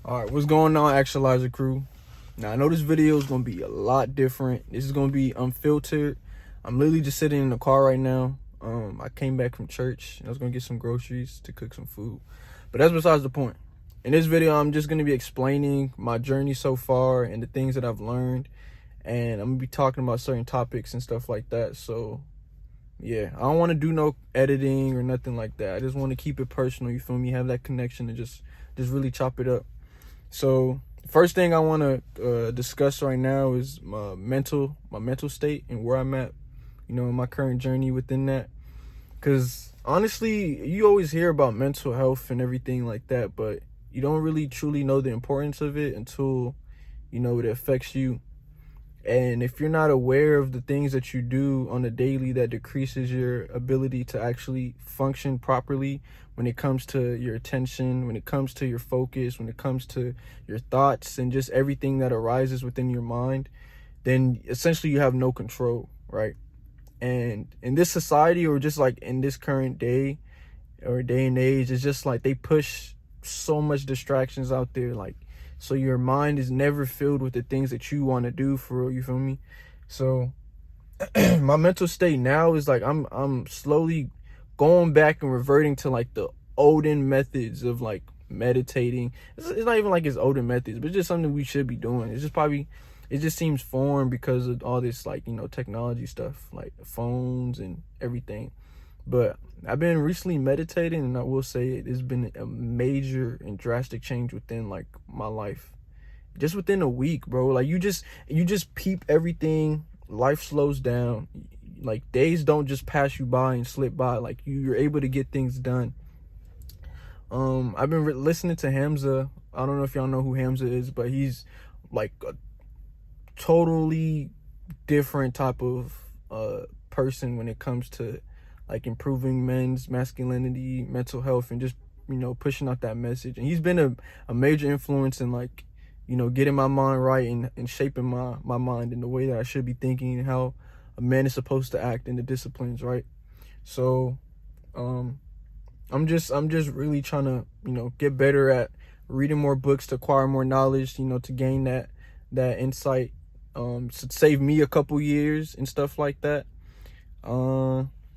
All right, what's going on, Actualizer crew? Now, I know this video is going to be a lot different. This is going to be unfiltered. I'm literally just sitting in the car right now. I came back from church. I was going to get some groceries to cook some food. But that's besides the point. In this video, I'm just going to be explaining my journey so far and the things that I've learned. And I'm going to be talking about certain topics and stuff like that. So, yeah, I don't want to do no editing or nothing like that. I just want to keep it personal, you feel me? Have that connection and just really chop it up. So first thing I want to discuss right now is my mental state and where I'm at, in my current journey within that. Because honestly, you always hear about mental health and everything like that, but you don't really truly know the importance of it until, it affects you. And if you're not aware of the things that you do on a daily that decreases your ability to actually function properly when it comes to your attention, when it comes to your focus, when it comes to your thoughts and just everything that arises within your mind, then essentially you have no control, right? And in this society, or just like in this current day or day and age, it's just like they push so much distractions out there, like, so your mind is never filled with the things that you want to do for real, you feel me? So my mental state now is like I'm slowly going back and reverting to like the olden methods of like meditating. It's not even like it's olden methods, but it's just something we should be doing. It's just probably, it just seems foreign because of all this like, technology stuff, like phones and everything. But I've been recently meditating, and I will say it's been a major and drastic change within like my life. Just within a week, bro. Like you just peep everything. Life slows down. Like days don't just pass you by and slip by. Like you're able to get things done. I've been listening to Hamza. I don't know if y'all know who Hamza is, but he's like a totally different type of person when it comes to like improving men's masculinity, mental health, and just pushing out that message. And he's been a major influence in like getting my mind right and shaping my mind in the way that I should be thinking and how a man is supposed to act in the disciplines, right? So I'm just really trying to get better at reading more books, to acquire more knowledge, to gain that insight, to save me a couple years and stuff like that.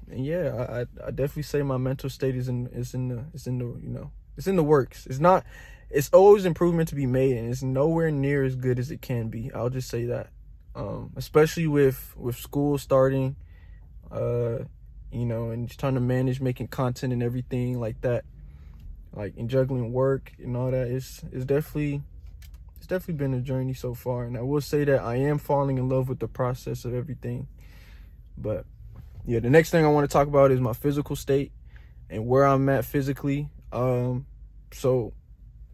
And yeah, I definitely say my mental state is in the works. It's always improvement to be made, and it's nowhere near as good as it can be. I'll just say that. Especially with school starting, and just trying to manage making content and everything like that, like and juggling work and all that. It's definitely been a journey so far, and I will say that I am falling in love with the process of everything. But yeah, the next thing I want to talk about is my physical state and where I'm at physically. So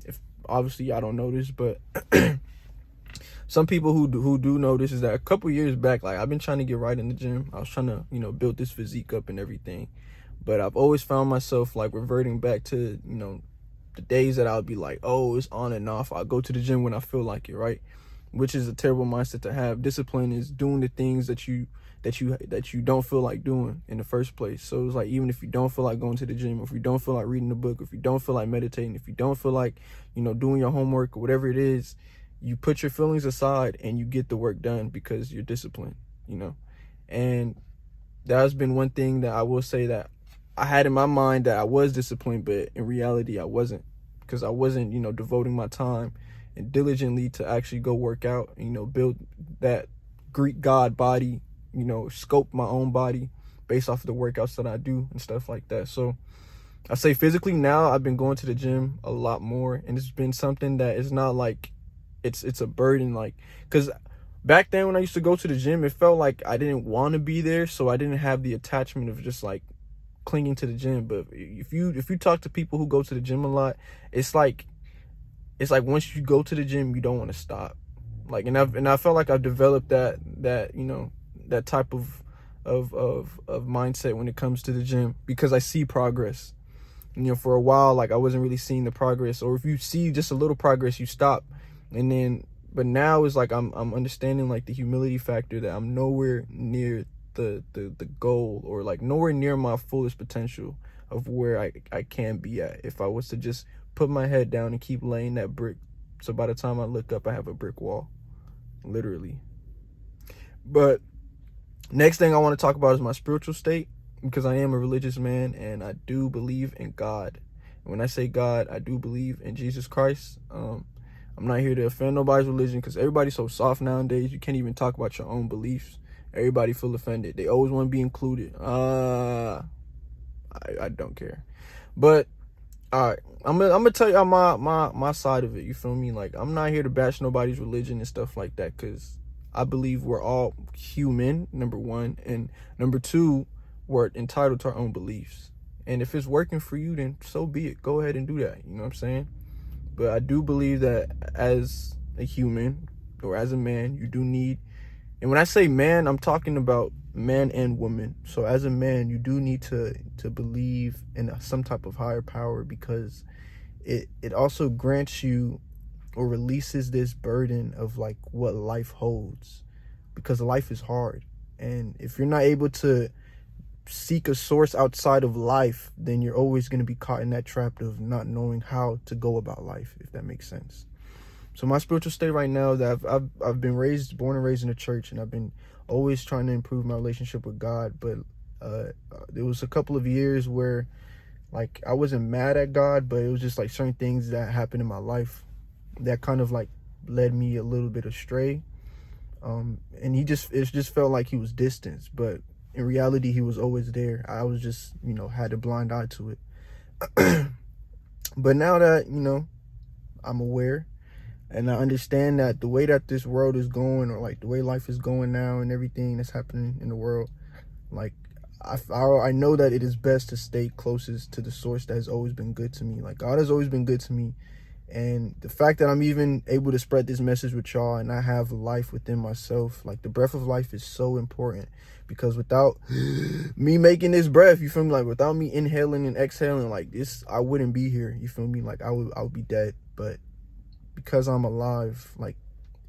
if obviously I don't know this, but some people who do know this is that a couple years back, like I've been trying to get right in the gym. I was trying to build this physique up and everything, but I've always found myself like reverting back to the days that I'll be like, oh, it's on and off. I'll go to the gym when I feel like it, right? Which is a terrible mindset to have. Discipline is doing the things that you don't feel like doing in the first place. So it's like, even if you don't feel like going to the gym, or if you don't feel like reading a book, or if you don't feel like meditating, if you don't feel like doing your homework or whatever it is, you put your feelings aside and you get the work done because you're disciplined. And that has been one thing that I will say that I had in my mind, that I was disciplined, but in reality I wasn't, because I wasn't devoting my time and diligently to actually go work out, build that Greek god body, scope my own body based off of the workouts that I do and stuff like that. So I say physically now I've been going to the gym a lot more, and it's been something that is not like it's a burden, like, because back then when I used to go to the gym, it felt like I didn't want to be there, so I didn't have the attachment of just like clinging to the gym. But if you talk to people who go to the gym a lot, it's like once you go to the gym, you don't want to stop. Like, and I felt like I've developed that that type of mindset when it comes to the gym, because I see progress. For a while, like I wasn't really seeing the progress, or if you see just a little progress, you stop. And then, but now it's like I'm understanding like the humility factor, that I'm nowhere near the goal, or like nowhere near my fullest potential of where I can be at if I was to just put my head down and keep laying that brick So by the time I look up, I have a brick wall, literally. But next thing I want to talk about is my spiritual state, because I am a religious man and I do believe in God. And when I say God, I do believe in Jesus Christ. I'm not here to offend nobody's religion, because everybody's so soft nowadays. You can't even talk about your own beliefs. Everybody feel offended. They always want to be included. I don't care. But all right, I'm gonna tell you my side of it. You feel me? Like, I'm not here to bash nobody's religion and stuff like that, because I believe we're all human, number one, and number two, we're entitled to our own beliefs. And if it's working for you, then so be it. Go ahead and do that. You know what I'm saying? But I do believe that as a human or as a man, you do need, and when I say man, I'm talking about man and woman. So as a man, you do need to believe in some type of higher power, because it also grants you or releases this burden of like what life holds, because life is hard. And if you're not able to seek a source outside of life, then you're always going to be caught in that trap of not knowing how to go about life, if that makes sense. So my spiritual state right now, that I've been born and raised in a church, and I've been always trying to improve my relationship with God. But there was a couple of years where, like, I wasn't mad at God, but it was just like certain things that happened in my life that kind of like led me a little bit astray. And it just felt like he was distant, but in reality, he was always there. I was just, had a blind eye to it. But now that, I'm aware, and I understand that the way that this world is going, or like the way life is going now and everything that's happening in the world, like I know that it is best to stay closest to the source that has always been good to me. Like, God has always been good to me. And the fact that I'm even able to spread this message with y'all, and I have life within myself, like the breath of life is so important, because without me making this breath, you feel me? Like, without me inhaling and exhaling like this, I wouldn't be here. You feel me? Like, I would be dead. But because I'm alive, like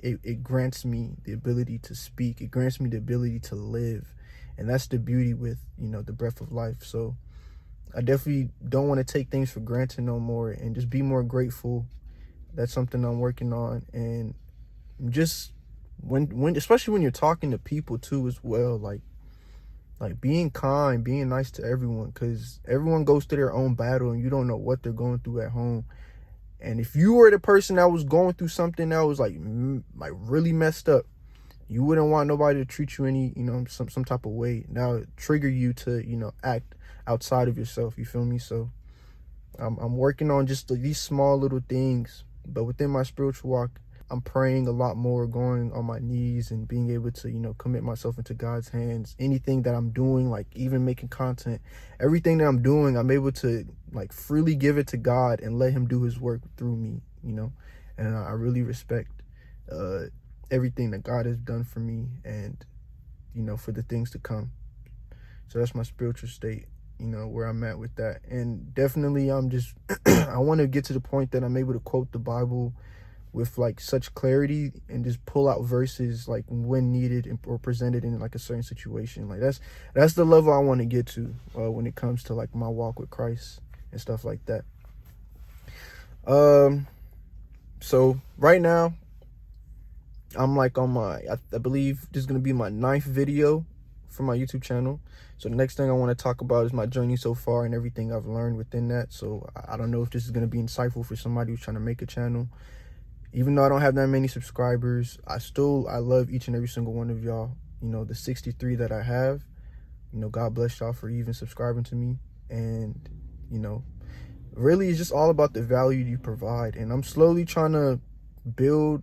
it grants me the ability to speak. It grants me the ability to live. And that's the beauty with, the breath of life. So I definitely don't want to take things for granted no more, and just be more grateful. That's something I'm working on. And just when especially when you're talking to people too as well, like being kind, being nice to everyone, because everyone goes through their own battle, and you don't know what they're going through at home. And if you were the person that was going through something that was like really messed up, you wouldn't want nobody to treat you any, some type of way. Now trigger you to, act outside of yourself. You feel me? So I'm working on just these small little things. But within my spiritual walk, I'm praying a lot more, going on my knees and being able to, commit myself into God's hands. Anything that I'm doing, like even making content, everything that I'm doing, I'm able to like freely give it to God and let him do his work through me, and I really respect everything that God has done for me, and, for the things to come. So that's my spiritual state, where I'm at with that. And definitely I'm just, I want to get to the point that I'm able to quote the Bible with like such clarity, and just pull out verses like when needed or presented in like a certain situation. Like that's the level I want to get to when it comes to like my walk with Christ and stuff like that. So right now I'm like on I believe this is going to be my 9th video for my YouTube channel. So the next thing I want to talk about is my journey so far and everything I've learned within that. So I don't know if this is going to be insightful for somebody who's trying to make a channel. Even though I don't have that many subscribers, I love each and every single one of y'all. The 63 that I have, God bless y'all for even subscribing to me. And, really it's just all about the value you provide. And I'm slowly trying to build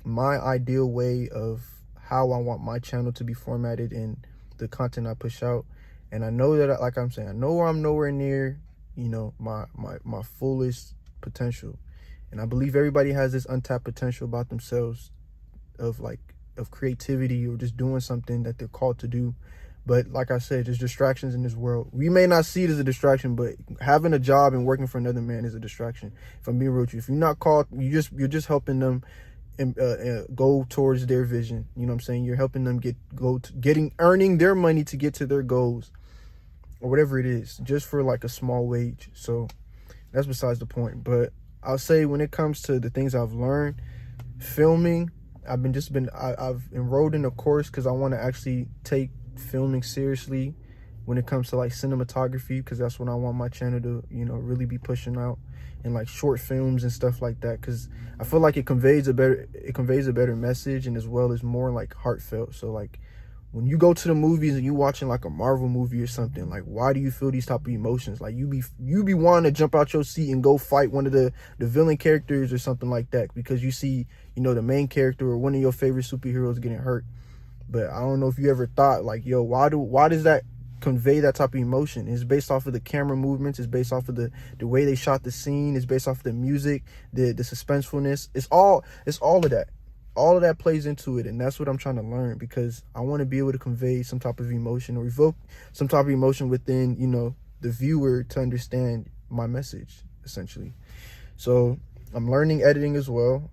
my ideal way of how I want my channel to be formatted and the content I push out. And I know that, like I'm saying, I know I'm nowhere near, my fullest potential. And I believe everybody has this untapped potential about themselves of creativity, or just doing something that they're called to do. But like I said, there's distractions in this world. We may not see it as a distraction, but having a job and working for another man is a distraction. If I'm being real with you, if you're not called, you're just helping them go towards their vision. You know what I'm saying? You're helping them earning their money to get to their goals, or whatever it is, just for like a small wage. So that's besides the point. But I'll say when it comes to the things I've learned, filming, I've enrolled in a course because I want to actually take filming seriously when it comes to like cinematography, because that's what I want my channel to, you know, really be pushing out, and like short films and stuff like that, because I feel like it conveys a better message, and as well as more like heartfelt. So like when you go to the movies and you watching like a Marvel movie or something, like why do you feel these type of emotions? Like you be wanting to jump out your seat and go fight one of the villain characters or something like that, because you see, you know, the main character or one of your favorite superheroes getting hurt. But I don't know if you ever thought like, yo, why does that convey that type of emotion? It's based off of the camera movements, it's based off of the way they shot the scene, it's based off of the music, the suspensefulness. It's all of that. All of that plays into it, and that's what I'm trying to learn, because I want to be able to convey some type of emotion or evoke some type of emotion within, you know, the viewer to understand my message, essentially. So I'm learning editing as well.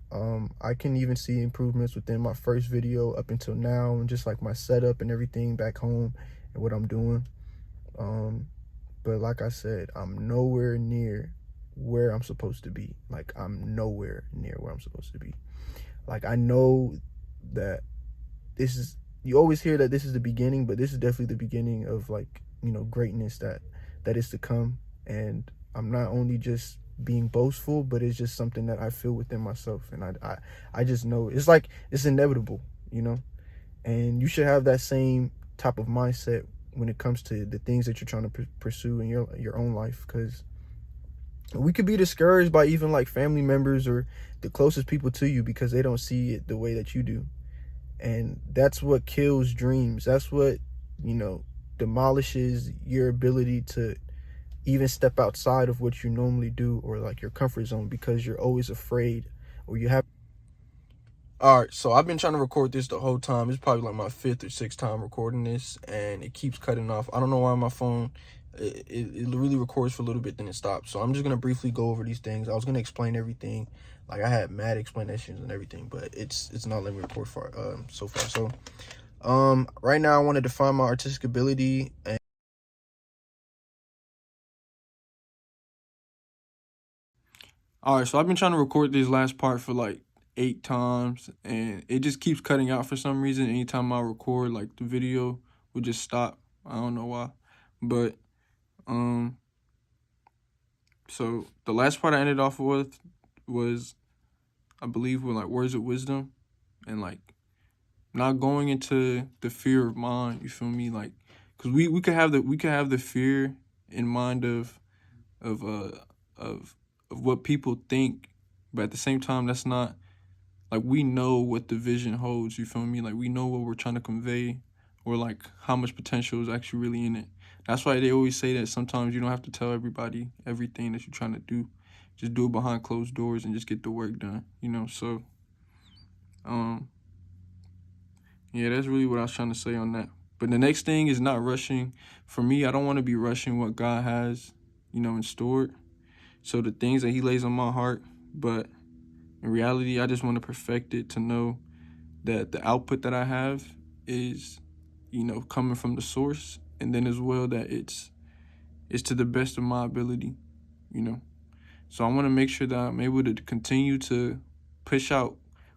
I can even see improvements within my first video up until now, and just like my setup and everything back home and what I'm doing. But like I said, I'm nowhere near where I'm supposed to be. Like I'm nowhere near where I'm supposed to be. Like I know that you always hear that this is the beginning, but this is definitely the beginning of, like, you know, greatness that is to come. And I'm not only just being boastful, but it's just something that I feel within myself, and I just know it's like it's inevitable, you know. And you should have that same type of mindset when it comes to the things that you're trying to pursue in your own life, because we could be discouraged by even like family members or the closest people to you because they don't see it the way that you do. And that's what kills dreams. That's what, you know, demolishes your ability to even step outside of what you normally do, or like your comfort zone, because you're always afraid, or you have. All right, so I've been trying to record this the whole time. It's probably like my 5th or 6th time recording this, and it keeps cutting off. I don't know why my phone, it really records for a little bit, then it stops. So I'm just going to briefly go over these things. I was going to explain everything. Like I had mad explanations and everything, but it's not letting me record so far. So right now I want to define my artistic ability. And all right, so I've been trying to record this last part for like 8 times, and it just keeps cutting out for some reason. Anytime I record, like the video would just stop. I don't know why. But so the last part I ended off with was, I believe, with like words of wisdom, and like not going into the fear of mind, you feel me? Like, cuz we could have the fear in mind of uh of what people think, but at the same time that's not, like, we know what the vision holds, you feel me? Like we know what we're trying to convey, or like how much potential is actually really in it. That's why they always say that sometimes you don't have to tell everybody everything that you're trying to do. Just do it behind closed doors and just get the work done, you know? So um yeah, that's really what I was trying to say on that. But the next thing is not rushing. For me, I don't want to be rushing what God has, you know, in store. So the things that he lays on my heart, but in reality, I just want to perfect it to know that the output that I have is, you know, coming from the source, and then as well that it's to the best of my ability, you know. So I want to make sure that I'm able to continue to push out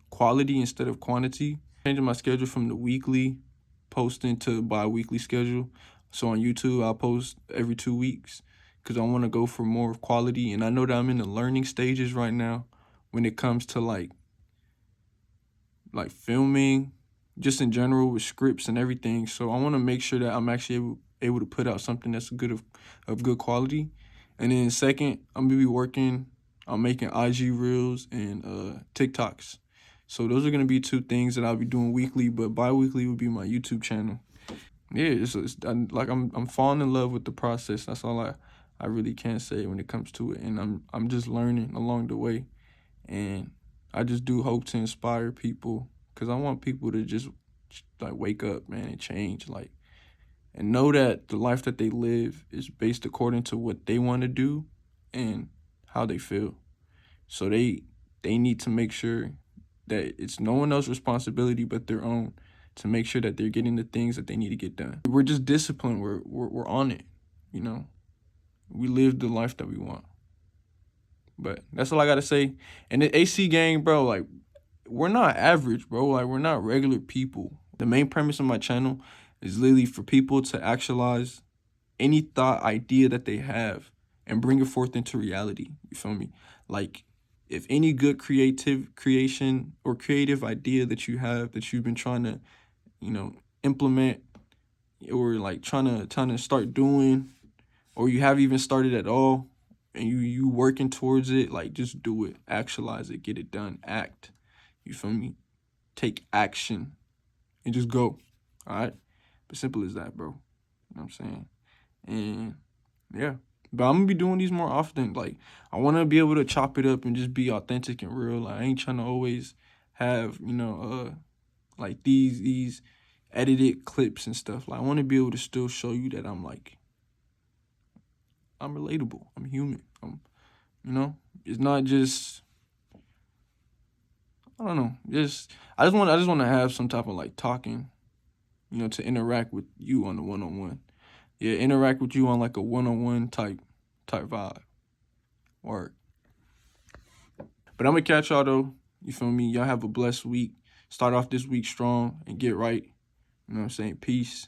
quality instead of quantity. Changing my schedule from the weekly posting to bi-weekly schedule. So on YouTube, I'll post every 2 weeks because I want to go for more quality. And I know that I'm in the learning stages right now when it comes to like filming, just in general with scripts and everything. So I want to make sure that I'm actually able to put out something that's of good quality. And then second, I'm gonna be working on making IG reels and TikToks. So those are gonna be 2 things that I'll be doing weekly, but bi-weekly would be my YouTube channel. Yeah, I'm falling in love with the process. That's all I really can say when it comes to it, and I'm just learning along the way. And I just do hope to inspire people, because I want people to just like wake up, man, and change, like, and know that the life that they live is based according to what they want to do and how they feel. So they need to make sure that it's no one else's responsibility but their own, to make sure that they're getting the things that they need to get done. We're just disciplined. We're on it, you know. We live the life that we want. But that's all I gotta say. And the AC gang, bro, like, we're not average, bro. Like, we're not regular people. The main premise of my channel is literally for people to actualize any thought, idea that they have and bring it forth into reality. You feel me? Like, if any good creation or creative idea that you have that you've been trying to, implement, or like trying to start doing, or you haven't even started at all, and you working towards it, like, just do it, actualize it, get it done, act. You feel me? Take action and just go. All right? But simple as that, bro. You know what I'm saying? And yeah. But I'm gonna be doing these more often. Like, I wanna be able to chop it up and just be authentic and real. Like, I ain't trying to always have, like these edited clips and stuff. Like, I wanna be able to still show you that I'm relatable. I'm human. It's not just, I don't know. I just want to have some type of like talking, to interact with you on the one-on-one. Yeah, interact with you on like a one-on-one type vibe. Or, but I'm gonna catch y'all though. You feel me? Y'all have a blessed week. Start off this week strong and get right. You know what I'm saying? Peace.